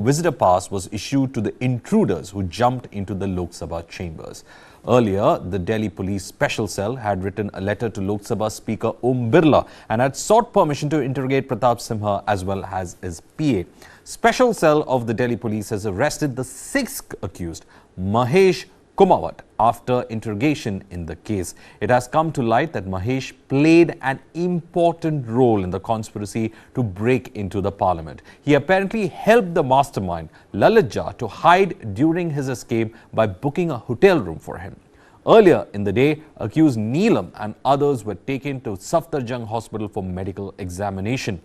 visitor pass was issued to the intruders who jumped into the Lok Sabha chambers. Earlier, the Delhi Police Special Cell had written a letter to Lok Sabha Speaker Om Birla and had sought permission to interrogate Pratap Simha as well as his PA. Special Cell of the Delhi Police has arrested the sixth accused, Mahesh Kumawat, after interrogation in the case. It has come to light that Mahesh played an important role in the conspiracy to break into the parliament. He apparently helped the mastermind, Lalit Jha, to hide during his escape by booking a hotel room for him. Earlier in the day, accused Neelam and others were taken to Safdarjung Hospital for medical examination.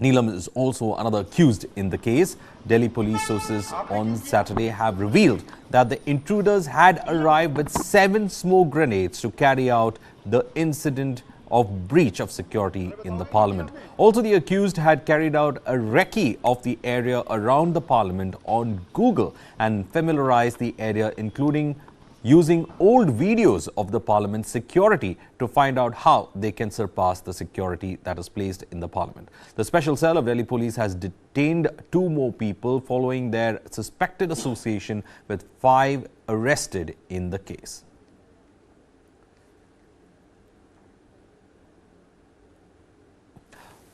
Neelam is also another accused in the case. Delhi police sources on Saturday have revealed that the intruders had arrived with 7 smoke grenades to carry out the incident of breach of security in the parliament. Also, the accused had carried out a recce of the area around the parliament on Google and familiarized the area, including using old videos of the parliament security to find out how they can surpass the security that is placed in the parliament. The Special Cell of Delhi Police has detained 2 more people following their suspected association with 5 arrested in the case.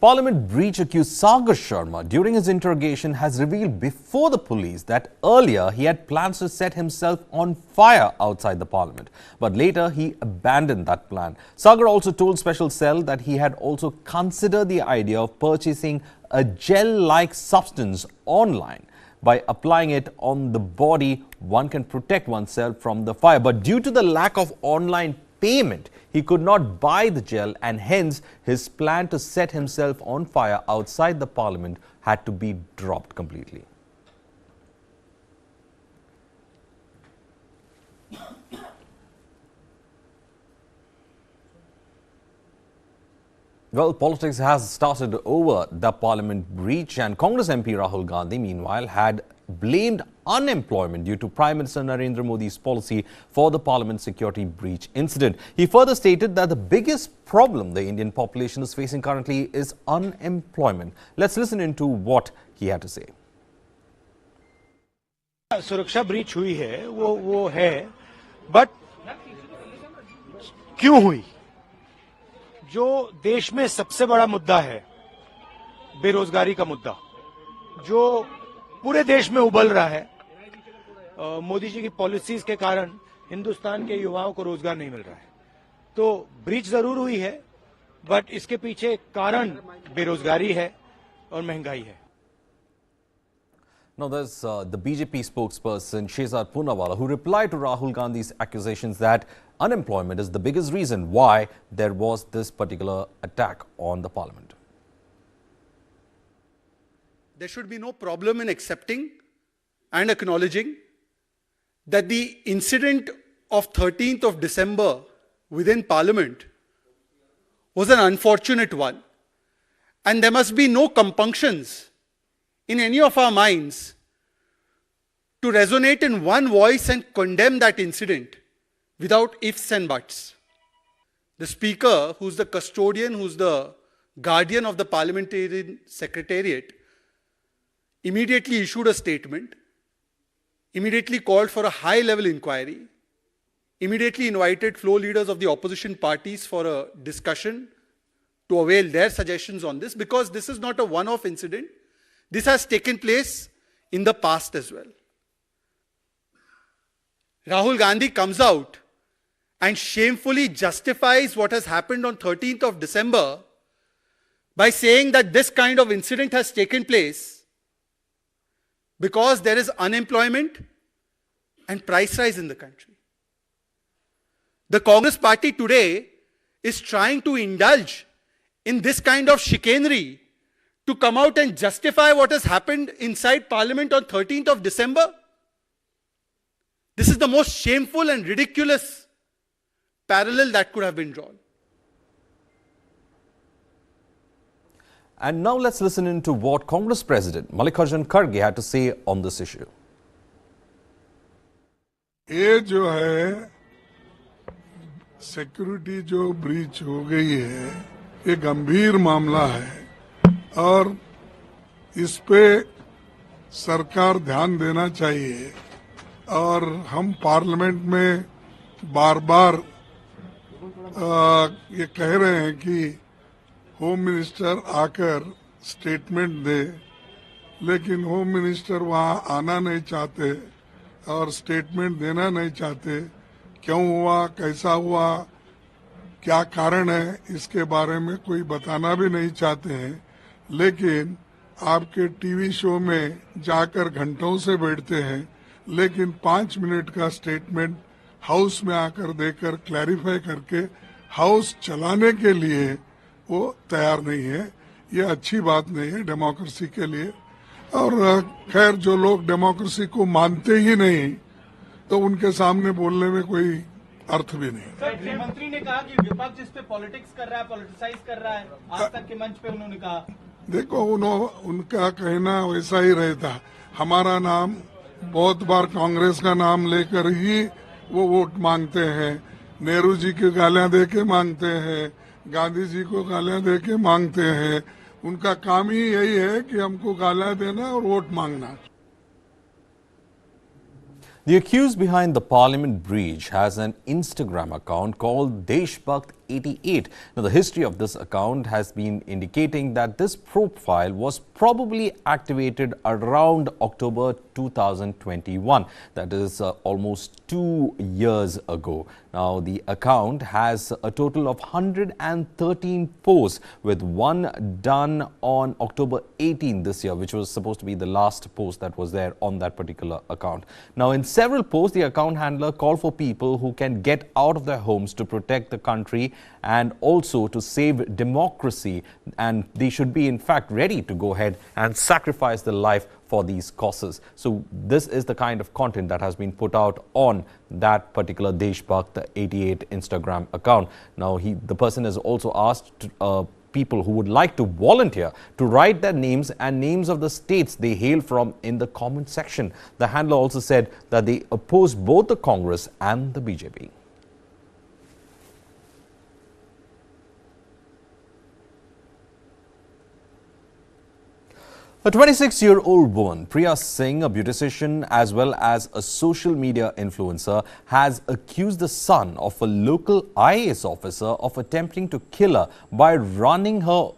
Parliament breach accused Sagar Sharma during his interrogation has revealed before the police that earlier he had plans to set himself on fire outside the parliament. But later he abandoned that plan. Sagar also told Special Cell that he had also considered the idea of purchasing a gel-like substance online. By applying it on the body, one can protect oneself from the fire. But due to the lack of online payment, he could not buy the gel, and hence his plan to set himself on fire outside the parliament had to be dropped completely. Well, politics has started over the parliament breach, and Congress MP Rahul Gandhi, meanwhile, had blamed unemployment due to Prime Minister Narendra Modi's policy for the parliament security breach incident. He further stated that the biggest problem the Indian population is facing currently is unemployment. Let's listen into what he had to say. सुरक्षा breach हुई है वो है, but क्यों हुई? जो देश में सबसे बड़ा मुद्दा है, बेरोजगारी का मुद्दा, जो पूरे देश में उबल रहा है, मोदी जी की पॉलिसीज के कारण हिंदुस्तान के युवाओं को रोजगार नहीं मिल रहा है. तो ब्रीच जरूर हुई है, बट इसके पीछे कारण बेरोजगारी है और महंगाई है. Now, there's the BJP spokesperson Shehzad Poonawalla, who replied to Rahul Gandhi's accusations that unemployment is the biggest reason why there was this particular attack on the parliament. There should be no problem in accepting and acknowledging that the incident of 13th of December within Parliament was an unfortunate one. And there must be no compunctions in any of our minds to resonate in one voice and condemn that incident without ifs and buts. The Speaker, who's the custodian, who's the guardian of the Parliamentary Secretariat, immediately issued a statement, immediately called for a high-level inquiry, immediately invited floor leaders of the opposition parties for a discussion to avail their suggestions on this, because this is not a one-off incident. This has taken place in the past as well. Rahul Gandhi comes out and shamefully justifies what has happened on 13th of December by saying that this kind of incident has taken place because there is unemployment and price rise in the country. The Congress party today is trying to indulge in this kind of chicanery to come out and justify what has happened inside Parliament on 13th of December. This is the most shameful and ridiculous parallel that could have been drawn. And now let's listen into what Congress President Mallikarjun Kharge had to say on this issue. ये जो है security जो breach हो गई है, ये गंभीर मामला है और इस पे सरकार ध्यान देना चाहिए। और हम पार्लियामेंट में बार बार ये कह रहे हैं कि होम मिनिस्टर आकर स्टेटमेंट दे, लेकिन होम मिनिस्टर वहां आना नहीं चाहते और स्टेटमेंट देना नहीं चाहते। क्यों हुआ, कैसा हुआ, क्या कारण है, इसके बारे में कोई बताना भी नहीं चाहते हैं। लेकिन आपके टीवी शो में जाकर घंटों से बैठते हैं, लेकिन 5 मिनट का स्टेटमेंट हाउस में आकर देकर क्लैरिफाई करके हाउस चलाने के लिए वो तैयार नहीं है। ये अच्छी बात नहीं है डेमोक्रेसी के लिए। और खैर, जो लोग डेमोक्रेसी को मानते ही नहीं तो उनके सामने बोलने में कोई अर्थ भी नहीं। सर, गृह मंत्री ने कहा कि विपक्ष इस पे पॉलिटिक्स कर रहा है, पॉलिटिसाइज कर रहा है। आज तक के मंच पे उन्होंने कहा। देखो, उनका कहना वैसा ही रहता। हमारा नाम बहुत बार कांग्रेस का नाम लेकर ही वो वोट मांगते हैं। नेहरू जी की गालियां दे के मांगते हैं, गांधी जी को गालियां दे के मांगते हैं। उनका काम ही यही है कि हमको गालियां देना और वोट मांगना। The accused behind the parliament breach has an Instagram account called Deshbhakt88. Now, the history of this account has been indicating that this profile was probably activated around October 2021. That is almost 2 years ago. Now, the account has a total of 113 posts, with one done on October 18 this year, which was supposed to be the last post that was there on that particular account. Now, in several posts, the account handler called for people who can get out of their homes to protect the country and also to save democracy, and they should be in fact ready to go ahead and sacrifice their life for these causes. So this is the kind of content that has been put out on that particular Deshbhakt88 Instagram account. Now, the person has also asked people who would like to volunteer to write their names and names of the states they hail from in the comment section. The handler also said that they oppose both the Congress and the BJP. A 26-year-old woman, Priya Singh, a beautician as well as a social media influencer, has accused the son of a local IAS officer of attempting to kill her by running her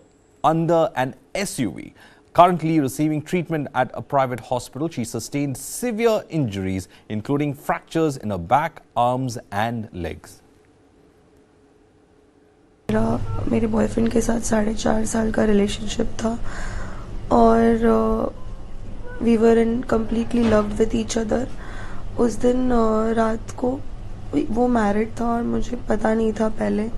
under an SUV. Currently receiving treatment at a private hospital, she sustained severe injuries, including fractures in her back, arms and legs. मेरे boyfriend के साथ 4.5 साल का relationship था और we were in completely loved with each other. उस दिन रात को वो मैरिड था और मुझे पता नहीं था पहले।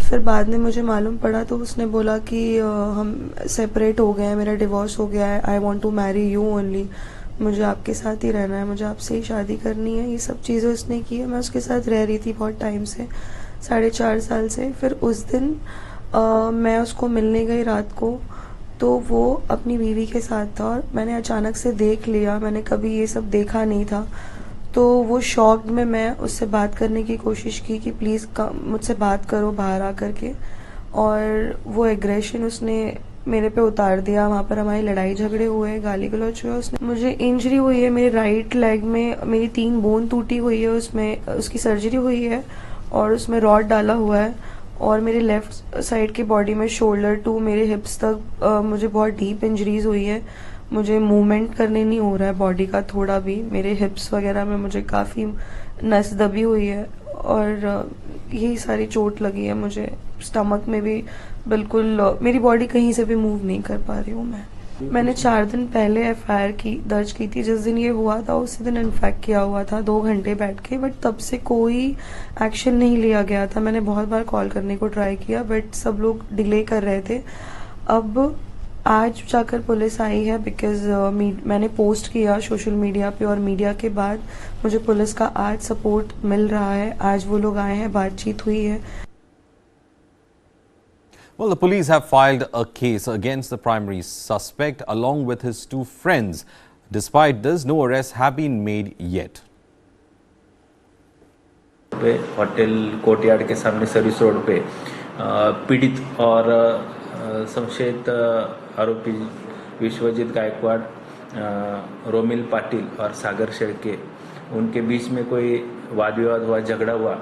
फिर बाद में मुझे मालूम पड़ा तो उसने बोला कि हम सेपरेट हो गए हैं, मेरा डिवोर्स हो गया है, I want to marry you only, मुझे आपके साथ ही रहना है, मुझे आपसे ही शादी करनी है। ये सब चीज़ें उसने की है। मैं उसके साथ रह रही थी बहुत टाइम से, 4.5 साल से। फिर उस दिन मैं उसको मिलने गई रात को, तो वो अपनी बीवी के साथ था और मैंने अचानक से देख लिया, मैंने कभी ये सब देखा नहीं था। तो वो शॉक्ड में मैं उससे बात करने की कोशिश की कि प्लीज़ मुझसे बात करो बाहर आकर के, और वो एग्रेशन उसने मेरे पे उतार दिया। वहाँ पर हमारी लड़ाई झगड़े हुए, गाली गलौज हुआ। उसने मुझे इंजरी हुई है मेरे राइट लेग में, मेरी 3 बोन टूटी हुई है, उसमें उसकी सर्जरी हुई है और उसमें रॉड डाला हुआ है। और मेरे लेफ़्ट साइड की बॉडी में शोल्डर टू मेरे हिप्स तक मुझे बहुत डीप इंजरीज हुई है। मुझे मूवमेंट करने नहीं हो रहा है बॉडी का थोड़ा भी। मेरे हिप्स वगैरह में मुझे काफ़ी नस दबी हुई है और यही सारी चोट लगी है मुझे। स्टमक में भी बिल्कुल मेरी बॉडी कहीं से भी मूव नहीं कर पा रही हूँ मैं। मैंने 4 दिन पहले FIR दर्ज की थी। जिस दिन ये हुआ था उसी दिन इन्फेक्ट किया हुआ था 2 घंटे बैठ के, बट तब से कोई एक्शन नहीं लिया गया था। मैंने बहुत बार कॉल करने को ट्राई किया बट सब लोग डिले कर रहे थे। अब आज जाकर पुलिस आई है बिकॉज मैंने पोस्ट किया सोशल मीडिया पे और मीडिया के बाद मुझे पुलिस का आज सपोर्ट मिल रहा है। आज वो लोग आए हैं, बातचीत हुई है। Well, the police have filed a case against the primary suspect along with his 2 friends. Despite this, no arrests have been made yet. Hotel courtyard के सामने सर्विस रोड पे पीड़ित और संशयित आरोपी विश्वजीत गायकवाड़ रोमिल पाटिल और सागर शेळके, उनके बीच में कोई वाद विवाद हुआ, झगड़ा हुआ।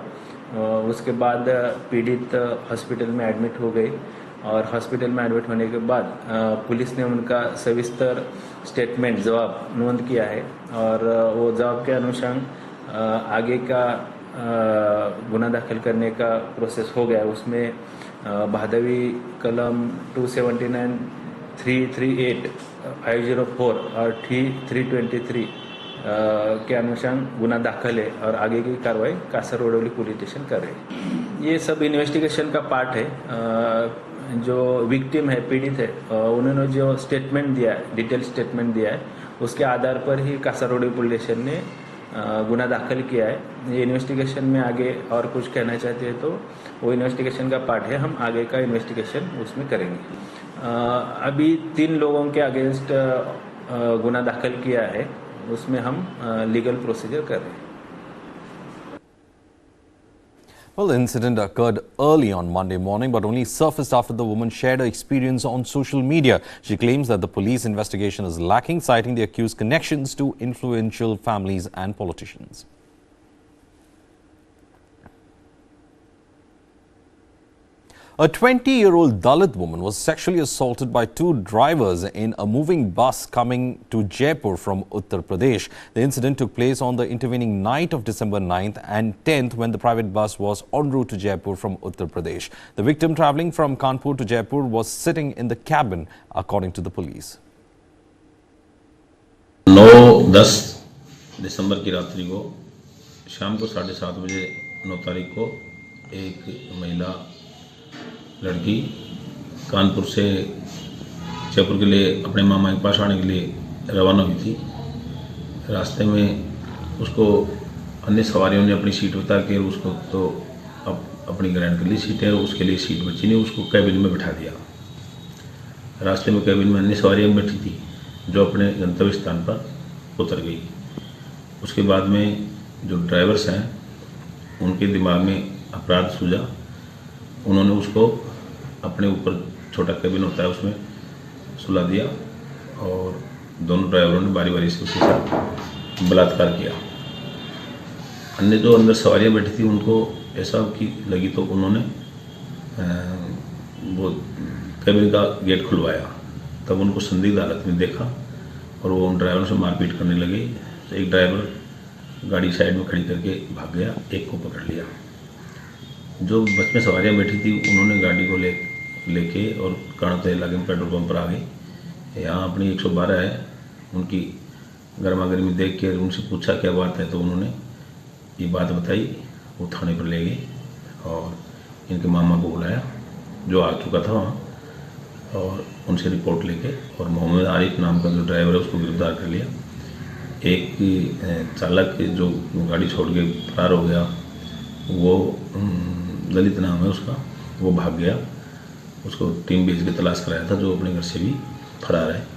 उसके बाद पीड़ित हॉस्पिटल में एडमिट हो गई और हॉस्पिटल में एडमिट होने के बाद पुलिस ने उनका सविस्तर स्टेटमेंट जवाब नोंद किया है और वो जवाब के अनुसार आगे का गुना दाखिल करने का प्रोसेस हो गया। उसमें भादवी कलम 279, 338, 504 और 323 के अनुसार गुना दाखिल है और आगे की कार्रवाई कासरगोड पुलिस स्टेशन कर रही है। ये सब इन्वेस्टिगेशन का पार्ट है। जो विक्टिम है, पीड़ित है, उन्होंने जो स्टेटमेंट दिया है, डिटेल स्टेटमेंट दिया है, उसके आधार पर ही कासरगोड पुलिस स्टेशन ने गुना दाखिल किया है। ये इन्वेस्टिगेशन में आगे और कुछ कहना चाहते हैं तो वो इन्वेस्टिगेशन का पार्ट है, हम आगे का इन्वेस्टिगेशन उसमें करेंगे। अभी 3 लोगों के अगेंस्ट गुना दाखिल किया है, उसमें हम लीगल प्रोसीजर कर रहे हैं। Well, the incident occurred early on Monday morning, but only surfaced after the woman shared her experience on social media. She claims that the police investigation is lacking, citing the accused's connections to influential families and politicians. A 20-year-old Dalit woman was sexually assaulted by 2 drivers in a moving bus coming to Jaipur from Uttar Pradesh. The incident took place on the intervening night of December 9th and 10th when the private bus was en route to Jaipur from Uttar Pradesh. The victim travelling from Kanpur to Jaipur was sitting in the cabin, according to the police. 9-10 दिसंबर की रात्रि को शाम को 7:30 बजे 9 तारीख को एक महिला लड़की कानपुर से जयपुर के लिए अपने मामा के पास आने के लिए रवाना हुई थी। रास्ते में उसको अन्य सवारियों ने अपनी सीट बता के उसको तो अपनी ग्रहण कर ली सीटें, उसके लिए सीट बची नहीं, उसको कैबिन में बिठा दिया। रास्ते में कैबिन में अन्य सवारियाँ बैठी थी जो अपने गंतव्य स्थान पर उतर गई। उसके बाद में जो ड्राइवर्स हैं उनके दिमाग में अपराध सूझा, उन्होंने उसको अपने ऊपर छोटा कैबिन होता है उसमें सुला दिया और दोनों ड्राइवरों ने बारी बारी से उसके साथ बलात्कार किया। अन्य जो अंदर सवारियां बैठी थी उनको ऐसा कि लगी तो उन्होंने वो कैबिन का गेट खुलवाया, तब उनको संदिग्ध हालत में देखा और वो उन ड्राइवरों से मारपीट करने लगे। तो एक ड्राइवर गाड़ी साइड में खड़ी करके भाग गया, एक को पकड़ लिया। जो बस में सवारियाँ बैठी थी उन्होंने गाड़ी को लेके और कानपुर इलाके में पेट्रोल पंप पर आ गए। यहाँ अपनी 112 है, उनकी गर्मा गर्मी देख के उनसे पूछा क्या बात है, तो उन्होंने ये बात बताई। वो थाने पर ले गए और इनके मामा को बुलाया जो आ चुका था वहाँ, और उनसे रिपोर्ट लेके और मोहम्मद आरिफ नाम का जो ड्राइवर है उसको गिरफ्तार कर लिया। एक चालक जो गाड़ी छोड़ के फरार हो गया, वो दलित नाम है उसका, वो भाग गया। उसको टीम भेज के तलाश कराया था, जो अपने घर से भी फरार है।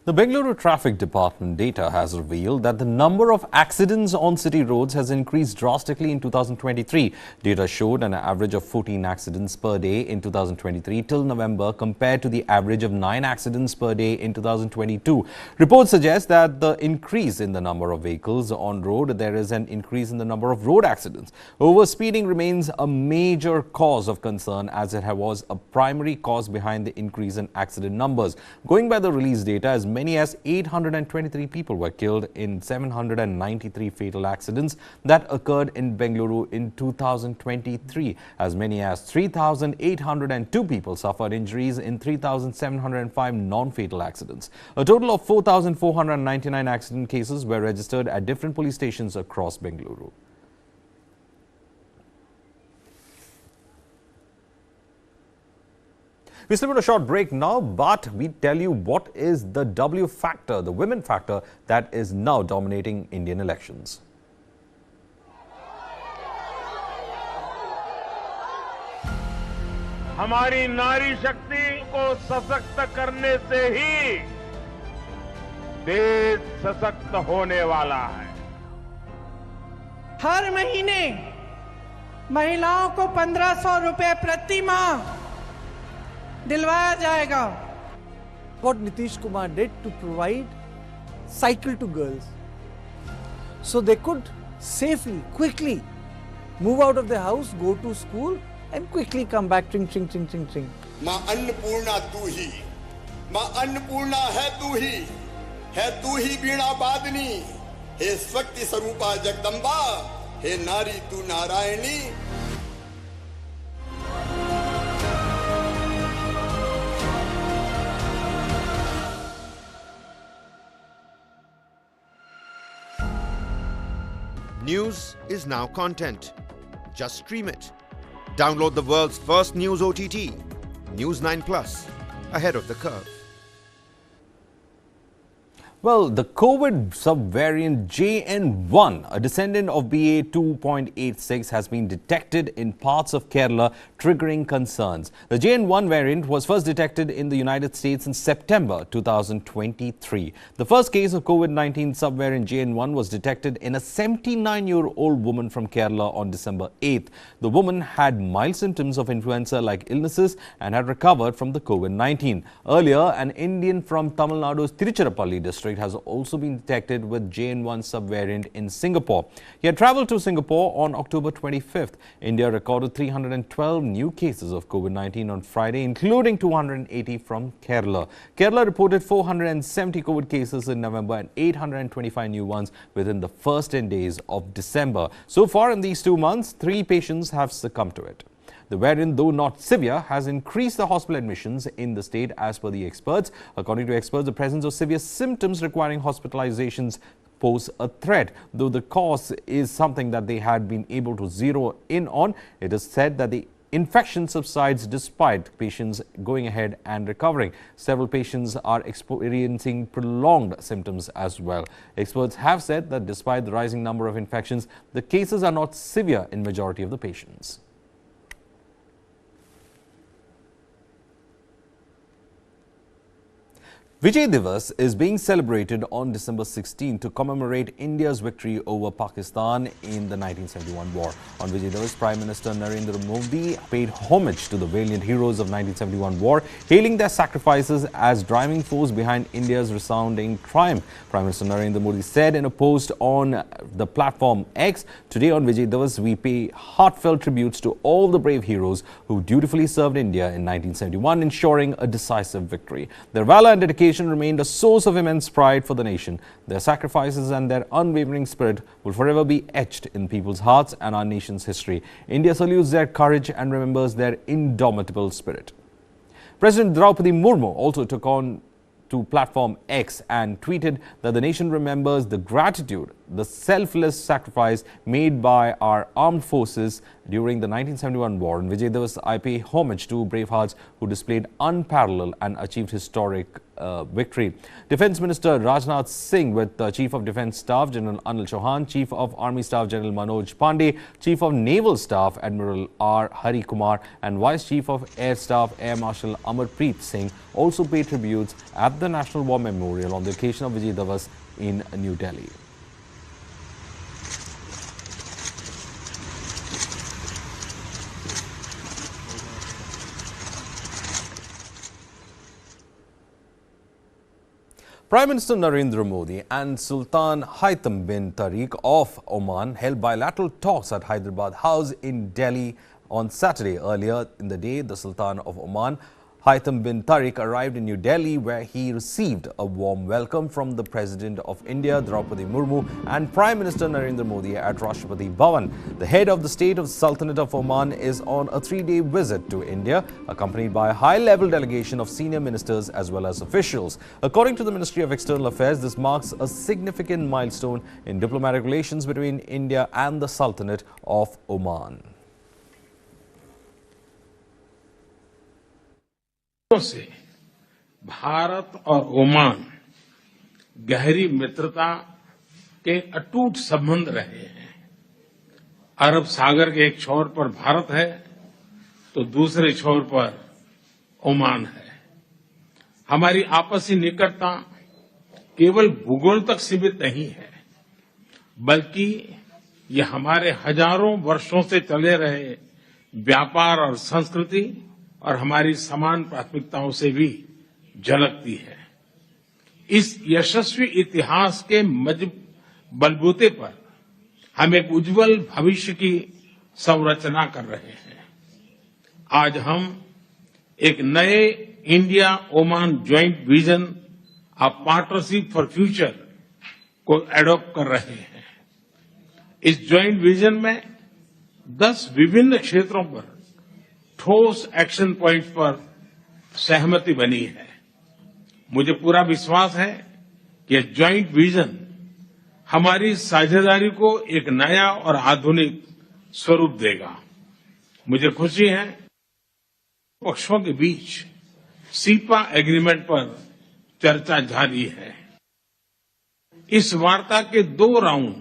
The Bengaluru Traffic Department data has revealed that the number of accidents on city roads has increased drastically in 2023. Data showed an average of 14 accidents per day in 2023 till November compared to the average of 9 accidents per day in 2022. Reports suggest that the increase in the number of vehicles on road, there is an increase in the number of road accidents. Overspeeding remains a major cause of concern as it was a primary cause behind the increase in accident numbers. Going by the released data, as many as 823 people were killed in 793 fatal accidents that occurred in Bengaluru in 2023. As many as 3,802 people suffered injuries in 3,705 non-fatal accidents. A total of 4,499 accident cases were registered at different police stations across Bengaluru. We slip on a short break now, but we tell you what is the W factor, the women factor that is now dominating Indian elections. हमारी नारी शक्ति को सशक्त करने से ही देश सशक्त होने वाला है। हर महीने महिलाओं को 1500 रुपए प्रति माह दिलवाया जाएगा। what Nitish Kumar did to provide cycle to girls, so they could safely, quickly move out of the house, go to school and quickly come back. Ching, ching, ching, ching, ching. माँ अन्नपूर्णा तू ही, माँ अन्नपूर्णा है तू ही वीणा वादनी, हे शक्ति स्वरूपा जगदम्बा, हे नारी तू Narayani. News is now content. Just stream it. Download the world's first news OTT, News9 Plus, ahead of the curve. Well, the COVID subvariant JN1, a descendant of BA 2.86, has been detected in parts of Kerala, triggering concerns. The JN1 variant was first detected in the United States in September 2023. The first case of COVID-19 subvariant JN1 was detected in a 79-year-old woman from Kerala on December 8th. The woman had mild symptoms of influenza-like illnesses and had recovered from the COVID-19. Earlier, an Indian from Tamil Nadu's Tiruchirappalli district has also been detected with JN1 subvariant in Singapore. He had travelled to Singapore on October 25th. India recorded 312 new cases of COVID-19 on Friday, including 280 from Kerala. Kerala reported 470 COVID cases in November and 825 new ones within the first 10 days of December. So far in these 2 months, 3 patients have succumbed to it. The variant, though not severe, has increased the hospital admissions in the state as per the experts. According to experts, the presence of severe symptoms requiring hospitalizations pose a threat. Though the cause is something that they had been able to zero in on, it is said that the infection subsides despite patients going ahead and recovering. Several patients are experiencing prolonged symptoms as well. Experts have said that despite the rising number of infections, the cases are not severe in majority of the patients. Vijay Diwas is being celebrated on December 16 to commemorate India's victory over Pakistan in the 1971 war. On Vijay Diwas, Prime Minister Narendra Modi paid homage to the valiant heroes of 1971 war, hailing their sacrifices as driving force behind India's resounding triumph. Prime Minister Narendra Modi said in a post on the platform X, "Today on Vijay Diwas, we pay heartfelt tributes to all the brave heroes who dutifully served India in 1971, ensuring a decisive victory. Their valor and dedication remained a source of immense pride for the nation. Their sacrifices and their unwavering spirit will forever be etched in people's hearts and our nation's history. India salutes their courage and remembers their indomitable spirit." President Draupadi Murmu also took on to platform X and tweeted that the nation remembers the gratitude, the selfless sacrifice made by our armed forces during the 1971 war. On Vijay Diwas, I pay homage to bravehearts who displayed unparalleled and achieved historic victory. Defence Minister Rajnath Singh with Chief of Defence Staff General Anil Chauhan, Chief of Army Staff General Manoj Pandey, Chief of Naval Staff Admiral R. Hari Kumar and Vice Chief of Air Staff Air Marshal Amarpreet Singh also paid tributes at the National War Memorial on the occasion of Vijay Diwas in New Delhi. Prime Minister Narendra Modi and Sultan Haitham bin Tariq of Oman held bilateral talks at Hyderabad House in Delhi on Saturday. Earlier in the day, the Sultan of Oman, Haitham bin Tariq, arrived in New Delhi where he received a warm welcome from the President of India, Draupadi Murmu, and Prime Minister Narendra Modi at Rashtrapati Bhavan. The head of the state of Sultanate of Oman is on a 3-day visit to India, accompanied by a high-level delegation of senior ministers as well as officials. According to the Ministry of External Affairs, this marks a significant milestone in diplomatic relations between India and the Sultanate of Oman. से भारत और Oman गहरी मित्रता के अटूट संबंध रहे हैं। अरब सागर के एक छोर पर भारत है तो दूसरे छोर पर ओमान है। हमारी आपसी निकटता केवल भूगोल तक सीमित नहीं है, बल्कि ये हमारे हजारों वर्षों से चले रहे व्यापार और संस्कृति और हमारी समान प्राथमिकताओं से भी झलकती है। इस यशस्वी इतिहास के बलबूते पर हम एक उज्जवल भविष्य की संरचना कर रहे हैं। आज हम एक नए India Oman joint vision of partnership for future को एडॉप्ट कर रहे हैं। इस ज्वाइंट विजन में 10 विभिन्न क्षेत्रों पर ठोस एक्शन पॉइंट्स पर सहमति बनी है। मुझे पूरा विश्वास है कि यह ज्वाइंट विजन हमारी साझेदारी को एक नया और आधुनिक स्वरूप देगा। मुझे खुशी है पक्षों के बीच सीपा एग्रीमेंट पर चर्चा जारी है। इस वार्ता के 2 राउंड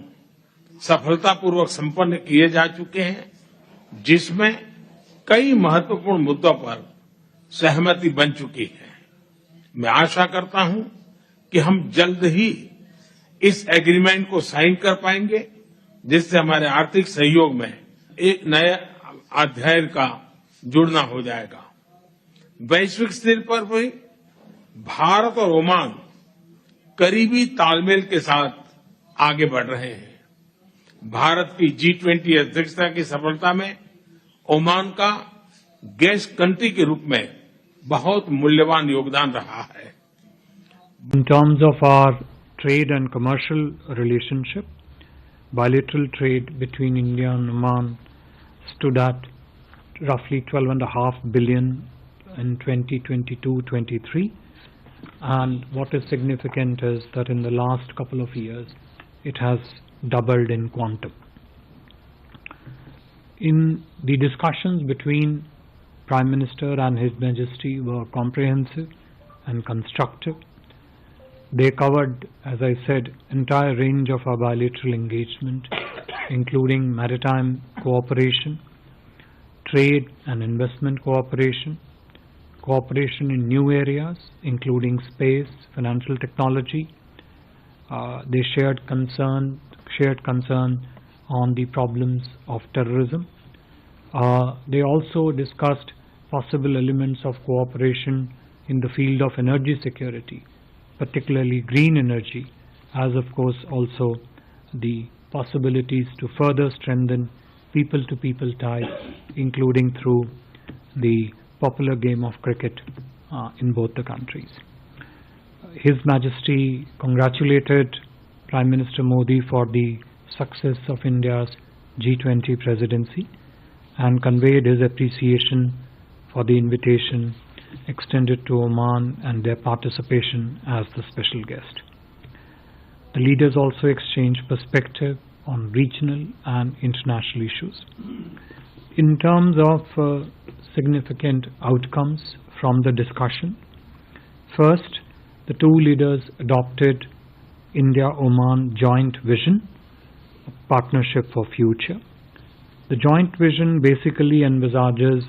सफलतापूर्वक संपन्न किए जा चुके हैं, जिसमें कई महत्वपूर्ण मुद्दों पर सहमति बन चुकी है। मैं आशा करता हूं कि हम जल्द ही इस एग्रीमेंट को साइन कर पाएंगे, जिससे हमारे आर्थिक सहयोग में एक नए अध्याय का जुड़ना हो जाएगा। वैश्विक स्तर पर भी भारत और ओमान करीबी तालमेल के साथ आगे बढ़ रहे हैं। भारत की G20 अध्यक्षता की सफलता में ओमान का गेस्ट कंट्री के रूप में बहुत मूल्यवान योगदान रहा है। In terms of our trade and commercial relationship, bilateral trade between India and Oman stood at roughly 12.5 billion in 2022-23, and what is significant is that in the last couple of years it has doubled in quantum. In the discussions between Prime Minister and His Majesty were comprehensive and constructive. They covered, as I said, entire range of our bilateral engagement, including maritime cooperation, trade and investment cooperation, cooperation in new areas, including space, financial technology. They shared concern on the problems of terrorism. They also discussed possible elements of cooperation in the field of energy security, particularly green energy, as of course also the possibilities to further strengthen people-to-people ties, including through the popular game of cricket in both the countries. His Majesty congratulated Prime Minister Modi for the success of India's G20 presidency and conveyed his appreciation for the invitation extended to Oman and their participation as the special guest. The leaders also exchanged perspective on regional and international issues. In terms of significant outcomes from the discussion, first, the two leaders adopted India-Oman Joint Vision, a partnership for future. The joint vision basically envisages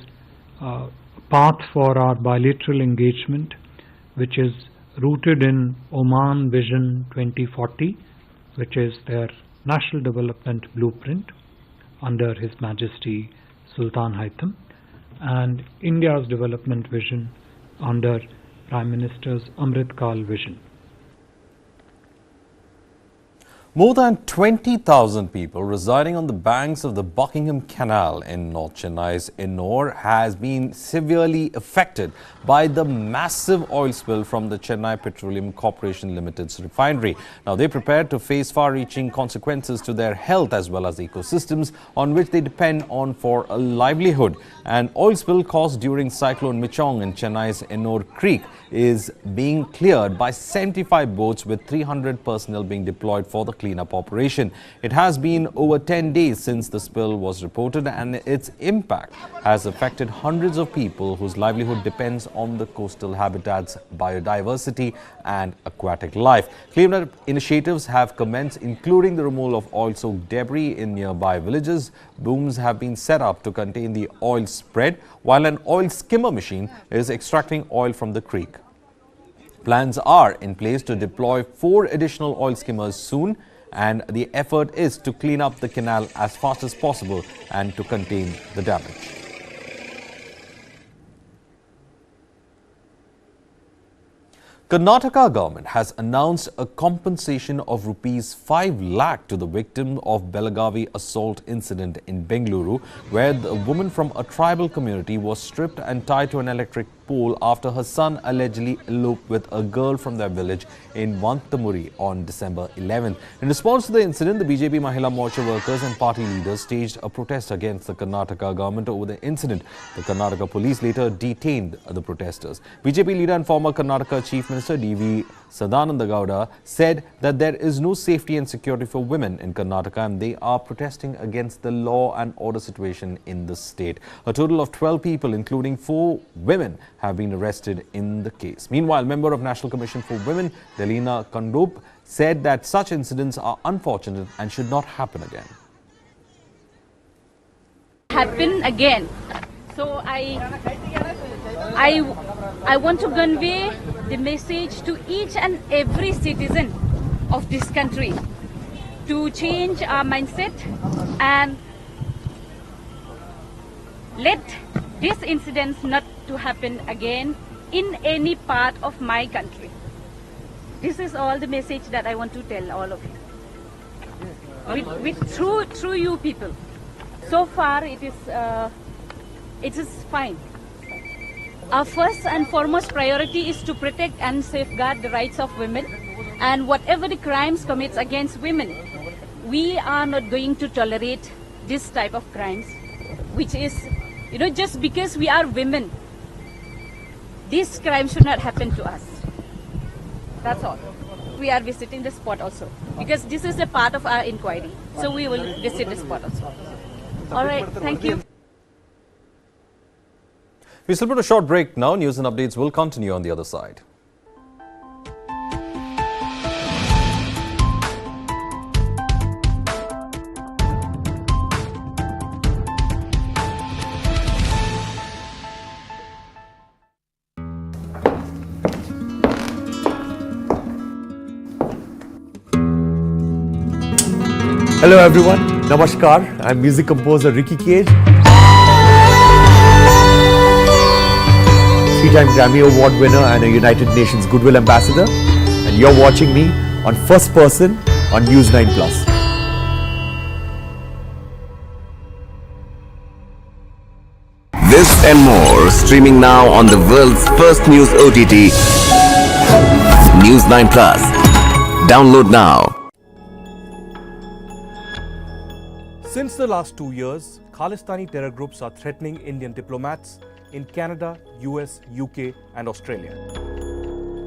a path for our bilateral engagement, which is rooted in Oman Vision 2040, which is their national development blueprint under His Majesty Sultan Haitham, and India's development vision under Prime Minister's Amrit Kal vision. More than 20,000 people residing on the banks of the Buckingham Canal in North Chennai's Ennore has been severely affected by the massive oil spill from the Chennai Petroleum Corporation Limited's refinery. Now, they prepared to face far-reaching consequences to their health as well as the ecosystems on which they depend on for a livelihood. An oil spill caused during Cyclone Michong in Chennai's Ennore Creek is being cleared by 75 boats with 300 personnel being deployed for the cleanup operation. It has been over 10 days since the spill was reported, and its impact has affected hundreds of people whose livelihood depends on the coastal habitats, biodiversity and aquatic life. Cleanup initiatives have commenced, including the removal of oil-soaked debris in nearby villages. Booms have been set up to contain the oil spread, while an oil skimmer machine is extracting oil from the creek. Plans are in place to deploy 4 additional oil skimmers soon, and the effort is to clean up the canal as fast as possible and to contain the damage. Karnataka government has announced a compensation of rupees 5 lakh to the victim of Belagavi assault incident in Bengaluru, where the woman from a tribal community was stripped and tied to an electric pole after her son allegedly eloped with a girl from their village in Vantamuri on December 11th. In response to the incident, the BJP Mahila Morcha workers and party leaders staged a protest against the Karnataka government over the incident. The Karnataka police later detained the protesters. BJP leader and former Karnataka Chief Minister D.V. Sadananda Gowda said that there is no safety and security for women in Karnataka and they are protesting against the law and order situation in the state. A total of 12 people, including 4 women, have been arrested in the case. Meanwhile, member of National Commission for Women, Delina Kandop, said that such incidents are unfortunate and should not happen again. Happen again. So I want to convey the message to each and every citizen of this country to change our mindset and let this incident not to happen again in any part of my country. This is all the message that I want to tell all of you. Through you people. So far it is fine. Our first and foremost priority is to protect and safeguard the rights of women, and whatever the crimes commits against women, we are not going to tolerate this type of crimes, which is, just because we are women, this crime should not happen to us. That's all. We are visiting the spot also, because this is a part of our inquiry, so we will visit the spot also. All right, thank you. We still put a short break now. News and updates will continue on the other side. Hello everyone, Namaskar. I'm music composer Ricky Cage. 3-time Grammy Award winner and a United Nations Goodwill Ambassador. And you're watching me on First Person on News9 Plus. This and more streaming now on the world's first news OTT, News9 Plus. Download now. Since the last 2 years, Khalistani terror groups are threatening Indian diplomats in Canada, US, UK and Australia.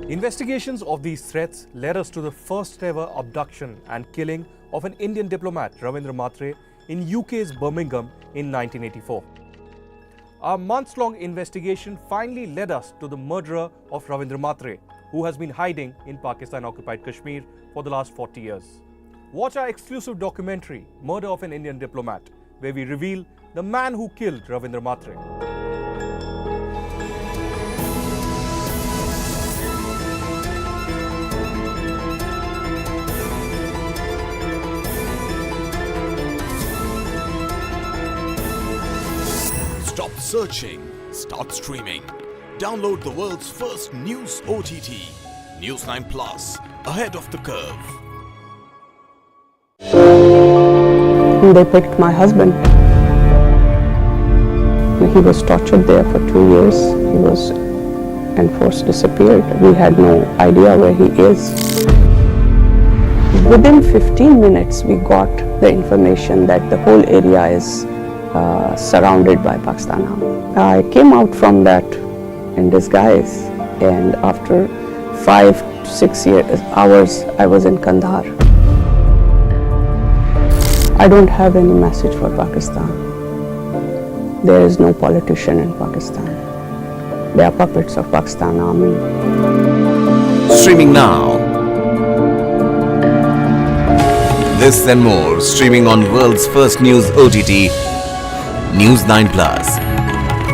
Investigations of these threats led us to the first ever abduction and killing of an Indian diplomat, Ravindra Matre, in UK's Birmingham in 1984. Our months-long investigation finally led us to the murderer of Ravindra Matre, who has been hiding in Pakistan-occupied Kashmir for the last 40 years. Watch our exclusive documentary, Murder of an Indian Diplomat, where we reveal the man who killed Ravindra Matre. Stop searching, start streaming. Download the world's first news OTT, News9 Plus, ahead of the curve. They picked my husband. He was tortured there for 2 years. He was enforced disappeared. We had no idea where he is. Within 15 minutes, we got the information that the whole area is surrounded by Pakistan Army. I came out from that in disguise, and after 5 to 6 hours, I was in Kandahar. I don't have any message for Pakistan. There is no politician in Pakistan. They are puppets of Pakistan Army. Streaming now. This and more streaming on world's first news OTT, News9 Plus.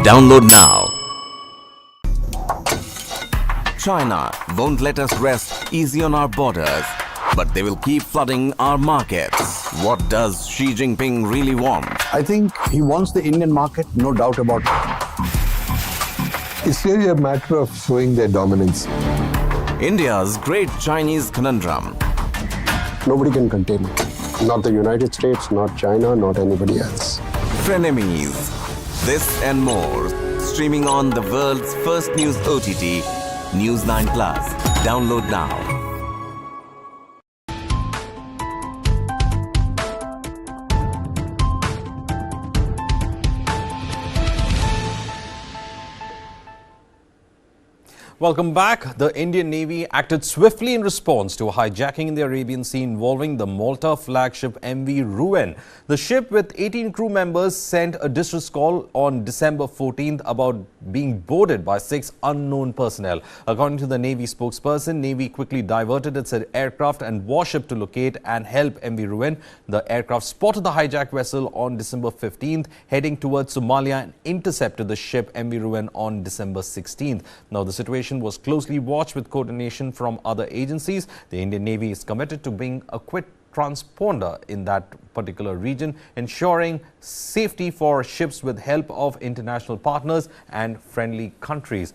Download now. China won't let us rest easy on our borders, but they will keep flooding our markets. What does Xi Jinping really want? I think he wants the Indian market, no doubt about it. It's really a matter of showing their dominance. India's great Chinese conundrum. Nobody can contain it. Not the United States, not China, not anybody else. Frenemies. This and more. Streaming on the world's first news OTT, News9 Plus. Download now. Welcome back. The Indian Navy acted swiftly in response to a hijacking in the Arabian Sea involving the Malta flagship MV Ruin. The ship with 18 crew members sent a distress call on December 14th about being boarded by 6 unknown personnel. According to the Navy spokesperson, Navy quickly diverted its aircraft and warship to locate and help MV Ruin. The aircraft spotted the hijacked vessel on December 15th, heading towards Somalia, and intercepted the ship MV Ruin on December 16th. Now, the situation was closely watched with coordination from other agencies. The Indian Navy is committed to being a quick transponder in that particular region, ensuring safety for ships with help of international partners and friendly countries.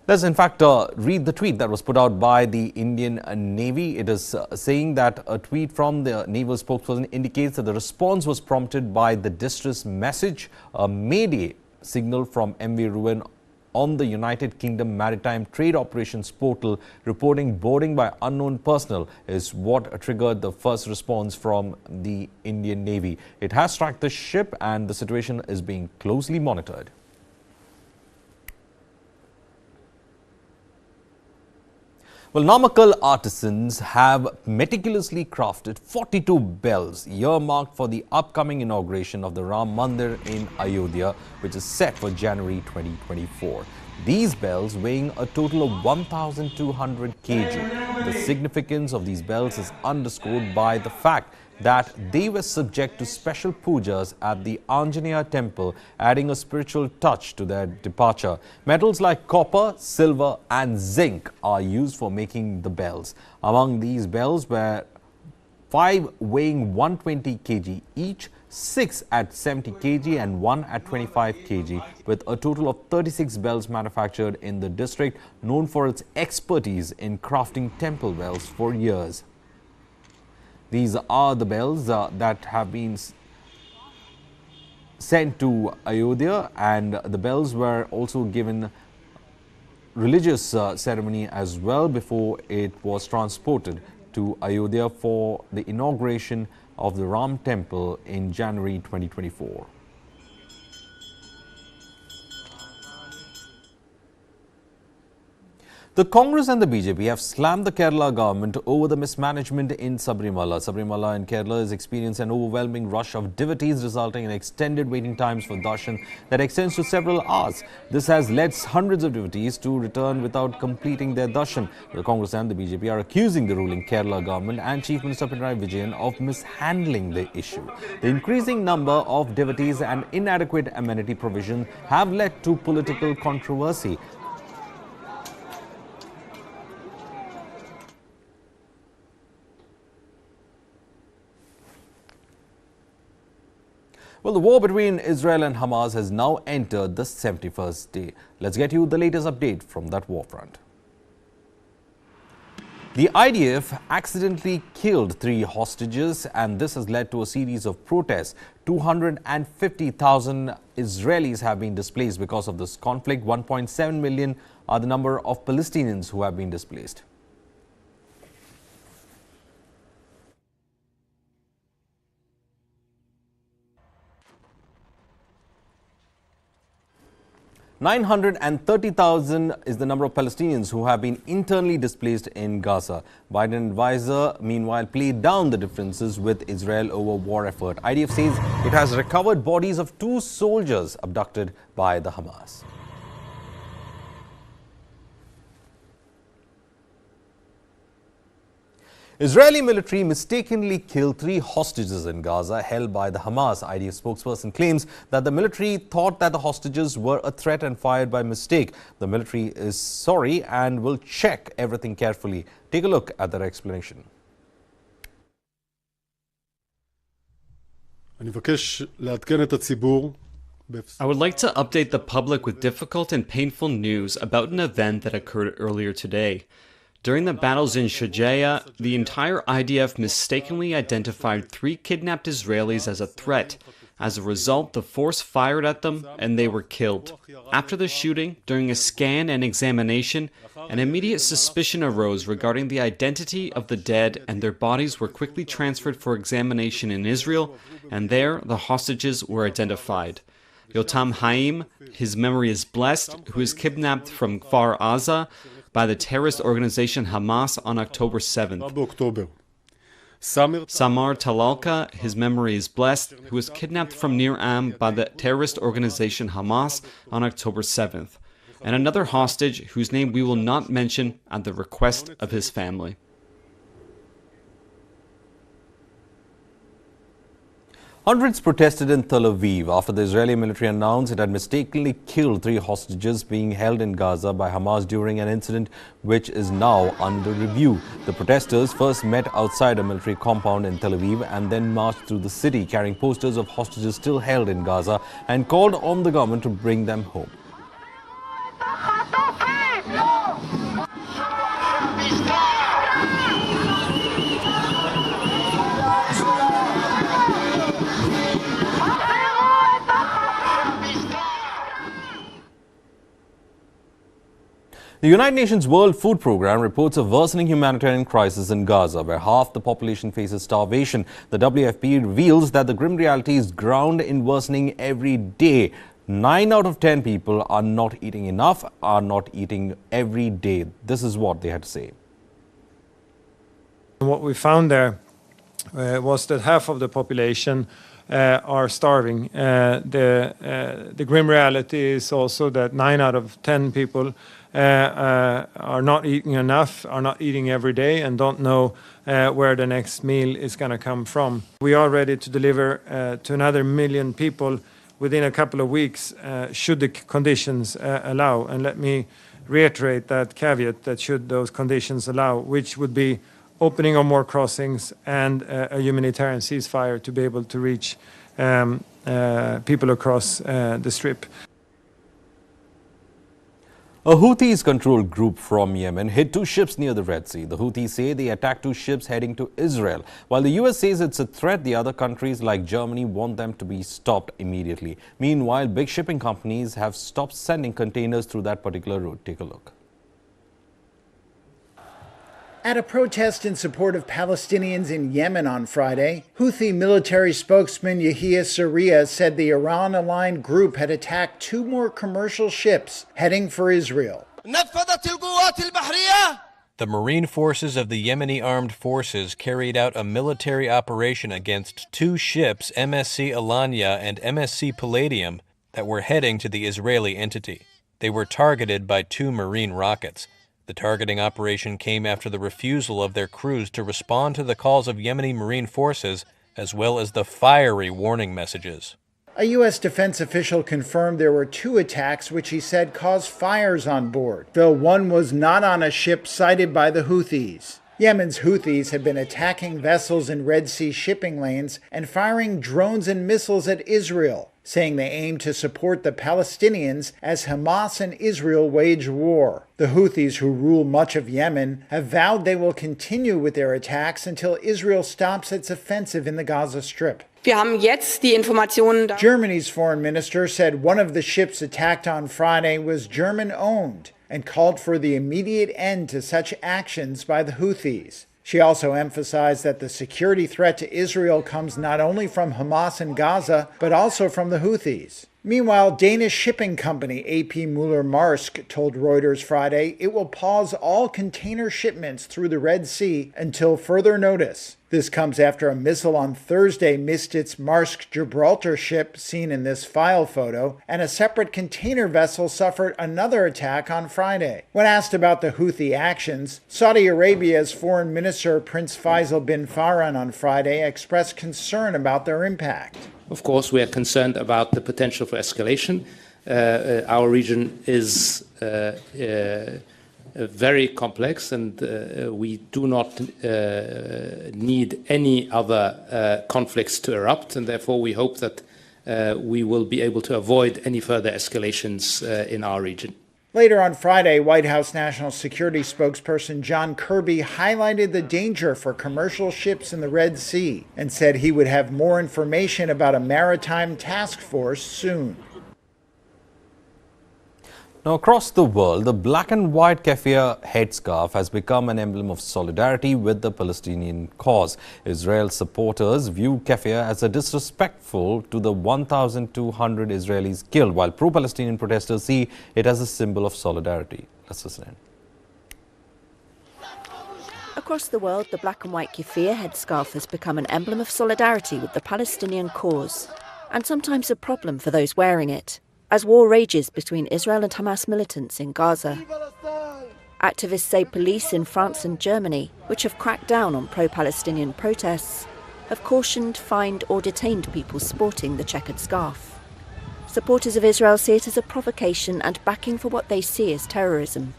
Let's in fact read the tweet that was put out by the Indian Navy. It is saying that a tweet from the naval spokesperson indicates that the response was prompted by the distress message, a Mayday signal from MV Ruin on the United Kingdom Maritime Trade Operations portal reporting boarding by unknown personnel is what triggered the first response from the Indian Navy. It has tracked the ship and the situation is being closely monitored. Well, Namakkal artisans have meticulously crafted 42 bells earmarked for the upcoming inauguration of the Ram Mandir in Ayodhya, which is set for January 2024. These bells weighing a total of 1,200 kg. The significance of these bells is underscored by the fact that they were subject to special pujas at the Anjaneya temple, adding a spiritual touch to their departure. Metals like copper, silver and zinc are used for making the bells. Among these bells were 5 weighing 120 kg each, 6 at 70 kg and 1 at 25 kg, with a total of 36 bells manufactured in the district, known for its expertise in crafting temple bells for years. These are the bells that have been sent to Ayodhya, and the bells were also given religious ceremony as well before it was transported to Ayodhya for the inauguration of the Ram temple in January 2024. The Congress and the BJP have slammed the Kerala government over the mismanagement in Sabarimala. Sabarimala in Kerala has experienced an overwhelming rush of devotees, resulting in extended waiting times for darshan that extends to several hours. This has led hundreds of devotees to return without completing their darshan. The Congress and the BJP are accusing the ruling Kerala government and Chief Minister Pinarayi Vijayan of mishandling the issue. The increasing number of devotees and inadequate amenity provision have led to political controversy. Well, the war between Israel and Hamas has now entered the 71st day. Let's get you the latest update from that war front. The IDF accidentally killed 3 hostages, and this has led to a series of protests. 250,000 Israelis have been displaced because of this conflict. 1.7 million are the number of Palestinians who have been displaced. "930,000 is the number of Palestinians who have been internally displaced in Gaza. Biden advisor, meanwhile, played down the differences with Israel over war effort. IDF says it has recovered bodies of 2 soldiers abducted by the Hamas. Israeli military mistakenly killed 3 hostages in Gaza held by the Hamas. IDF spokesperson claims that the military thought that the hostages were a threat and fired by mistake. The military is sorry and will check everything carefully. Take a look at their explanation. I would like to update the public with difficult and painful news about an event that occurred earlier today. During the battles in Shujaya, the entire IDF mistakenly identified 3 kidnapped Israelis as a threat. As a result, the force fired at them and they were killed. After the shooting, during a scan and examination, an immediate suspicion arose regarding the identity of the dead, and their bodies were quickly transferred for examination in Israel, and there the hostages were identified. Yotam Haim, his memory is blessed, who was kidnapped from Kfar Aza by the terrorist organization Hamas on October 7th. Samar Talalka, his memory is blessed, who was kidnapped from Nir Am by the terrorist organization Hamas on October 7th. And another hostage whose name we will not mention at the request of his family. Hundreds protested in Tel Aviv after the Israeli military announced it had mistakenly killed 3 hostages being held in Gaza by Hamas during an incident which is now under review. The protesters first met outside a military compound in Tel Aviv and then marched through the city carrying posters of hostages still held in Gaza and called on the government to bring them home. The United Nations World Food Programme reports a worsening humanitarian crisis in Gaza, where half the population faces starvation. The WFP reveals that the grim reality is ground in worsening every day. 9 out of 10 people are not eating enough, are not eating every day. This is what they had to say. What we found there was that half of the population are starving. The grim reality is also that 9 out of 10 people are not eating enough, are not eating every day, and don't know where the next meal is going to come from. We are ready to deliver to another 1 million people within a couple of weeks, should the conditions allow. And let me reiterate that caveat, that should those conditions allow, which would be opening of more crossings and a humanitarian ceasefire to be able to reach people across the Strip. A Houthis-controlled group from Yemen hit 2 ships near the Red Sea. The Houthis say they attacked 2 ships heading to Israel. While the US says it's a threat, the other countries like Germany want them to be stopped immediately. Meanwhile, big shipping companies have stopped sending containers through that particular route. Take a look. At a protest in support of Palestinians in Yemen on Friday, Houthi military spokesman Yahya Sarriya said the Iran-aligned group had attacked 2 more commercial ships heading for Israel. The Marine forces of the Yemeni armed forces carried out a military operation against 2 ships, MSC Alanya and MSC Palladium, that were heading to the Israeli entity. They were targeted by 2 Marine rockets. The targeting operation came after the refusal of their crews to respond to the calls of Yemeni Marine forces, as well as the fiery warning messages. A U.S. defense official confirmed there were 2 attacks which he said caused fires on board, though one was not on a ship sighted by the Houthis. Yemen's Houthis have been attacking vessels in Red Sea shipping lanes and firing drones and missiles at Israel, saying they aim to support the Palestinians as Hamas and Israel wage war. The Houthis, who rule much of Yemen, have vowed they will continue with their attacks until Israel stops its offensive in the Gaza Strip. Germany's foreign minister said one of the ships attacked on Friday was German-owned and called for the immediate end to such actions by the Houthis. She also emphasized that the security threat to Israel comes not only from Hamas in Gaza, but also from the Houthis. Meanwhile, Danish shipping company AP Møller-Mærsk told Reuters Friday it will pause all container shipments through the Red Sea until further notice. This comes after a missile on Thursday missed its Maersk Gibraltar ship seen in this file photo, and a separate container vessel suffered another attack on Friday. When asked about the Houthi actions, Saudi Arabia's Foreign Minister Prince Faisal bin Farhan on Friday expressed concern about their impact. Of course, we are concerned about the potential for escalation. Our region is very complex, and we do not need any other conflicts to erupt, and therefore we hope that we will be able to avoid any further escalations in our region. Later on Friday, White House National Security spokesperson John Kirby highlighted the danger for commercial ships in the Red Sea and said he would have more information about a maritime task force soon. Now, across the world, the black and white keffiyeh headscarf has become an emblem of solidarity with the Palestinian cause. Israel supporters view keffiyeh as a disrespectful to the 1,200 Israelis killed, while pro-Palestinian protesters see it as a symbol of solidarity. Let's listen in. Across the world, the black and white keffiyeh headscarf has become an emblem of solidarity with the Palestinian cause, and sometimes a problem for those wearing it, as war rages between Israel and Hamas militants in Gaza. Activists say police in France and Germany, which have cracked down on pro-Palestinian protests, have cautioned, fined or detained people sporting the checkered scarf. Supporters of Israel see it as a provocation and backing for what they see as terrorism.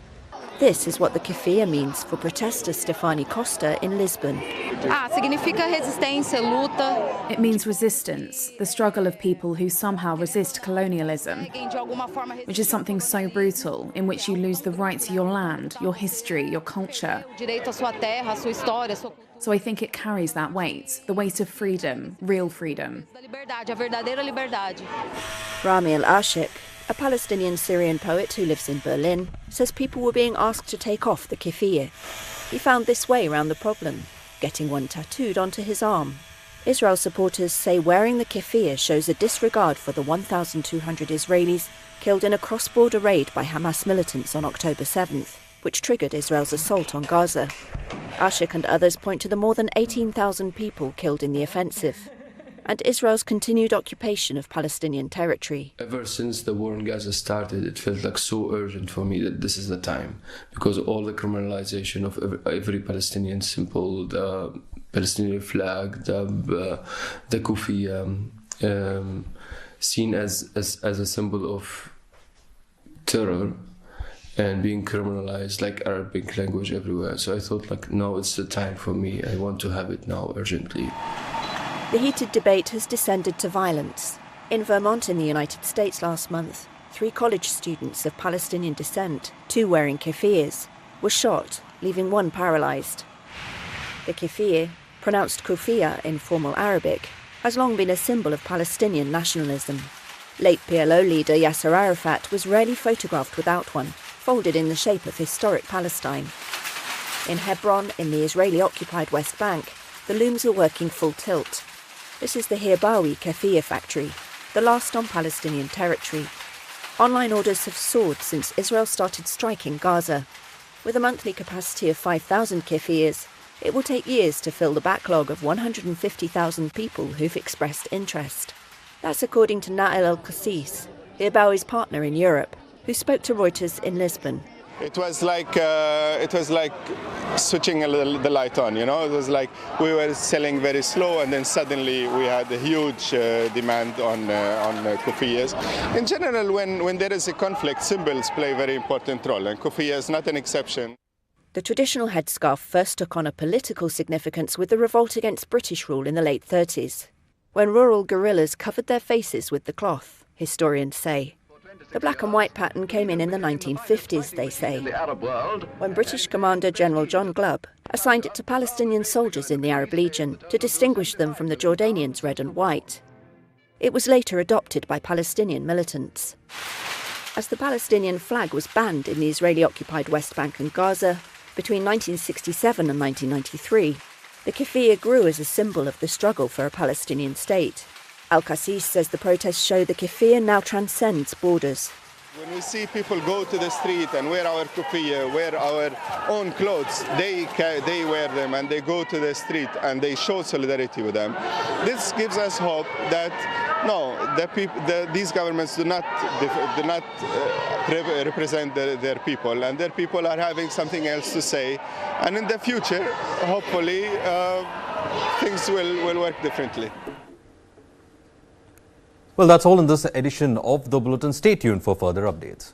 This is what the keffiyeh means for protester Stefani Costa in Lisbon. Significa resistência, luta. It means resistance, the struggle of people who somehow resist colonialism, which is something so brutal, in which you lose the right to your land, your history, your culture. So I think it carries that weight, the weight of freedom, real freedom. Rami al-Ashik, a Palestinian Syrian poet who lives in Berlin, says people were being asked to take off the keffiyeh. He found this way around the problem, getting one tattooed onto his arm. Israel supporters say wearing the keffiyeh shows a disregard for the 1,200 Israelis killed in a cross-border raid by Hamas militants on October 7th, which triggered Israel's assault on Gaza. Ashik and others point to the more than 18,000 people killed in the offensive, and Israel's continued occupation of Palestinian territory. Ever since the war in Gaza started, it felt like so urgent for me that this is the time, because all the criminalization of every Palestinian symbol, the Palestinian flag, the keffiyeh, seen as a symbol of terror and being criminalized like Arabic language everywhere. So I thought, like, no, it's the time for me. I want to have it now urgently. The heated debate has descended to violence. In Vermont in the United States last month, 3 college students of Palestinian descent, 2 wearing keffiyehs, were shot, leaving 1 paralyzed. The keffiyeh, pronounced kufiya in formal Arabic, has long been a symbol of Palestinian nationalism. Late PLO leader Yasser Arafat was rarely photographed without one, folded in the shape of historic Palestine. In Hebron, in the Israeli-occupied West Bank, the looms were working full tilt. This is the Hirbawi keffiyeh factory, the last on Palestinian territory. Online orders have soared since Israel started striking Gaza. With a monthly capacity of 5,000 keffiyehs, it will take years to fill the backlog of 150,000 people who've expressed interest. That's according to Nael El-Kassis, Hirbawi's partner in Europe, who spoke to Reuters in Lisbon. It was like switching the light on, you know. It was like we were selling very slow, and then suddenly we had a huge demand on keffiyehs. In general, when there is a conflict, symbols play a very important role, and keffiyeh is not an exception. The traditional headscarf first took on a political significance with the revolt against British rule in the late 30s, when rural guerrillas covered their faces with the cloth, historians say. The black and white pattern came in the 1950s, they say, when British Commander General John Glubb assigned it to Palestinian soldiers in the Arab Legion to distinguish them from the Jordanians' red and white. It was later adopted by Palestinian militants. As the Palestinian flag was banned in the Israeli-occupied West Bank and Gaza between 1967 and 1993, the keffiyeh grew as a symbol of the struggle for a Palestinian state. Al-Kassis says the protests show the keffiyeh now transcends borders. When we see people go to the street and wear our keffiyeh, wear our own clothes, they wear them and they go to the street and they show solidarity with them. This gives us hope that no, these governments do not represent their people, and their people are having something else to say. And in the future, hopefully, things will work differently. Well, that's all in this edition of The Bulletin. Stay tuned for further updates.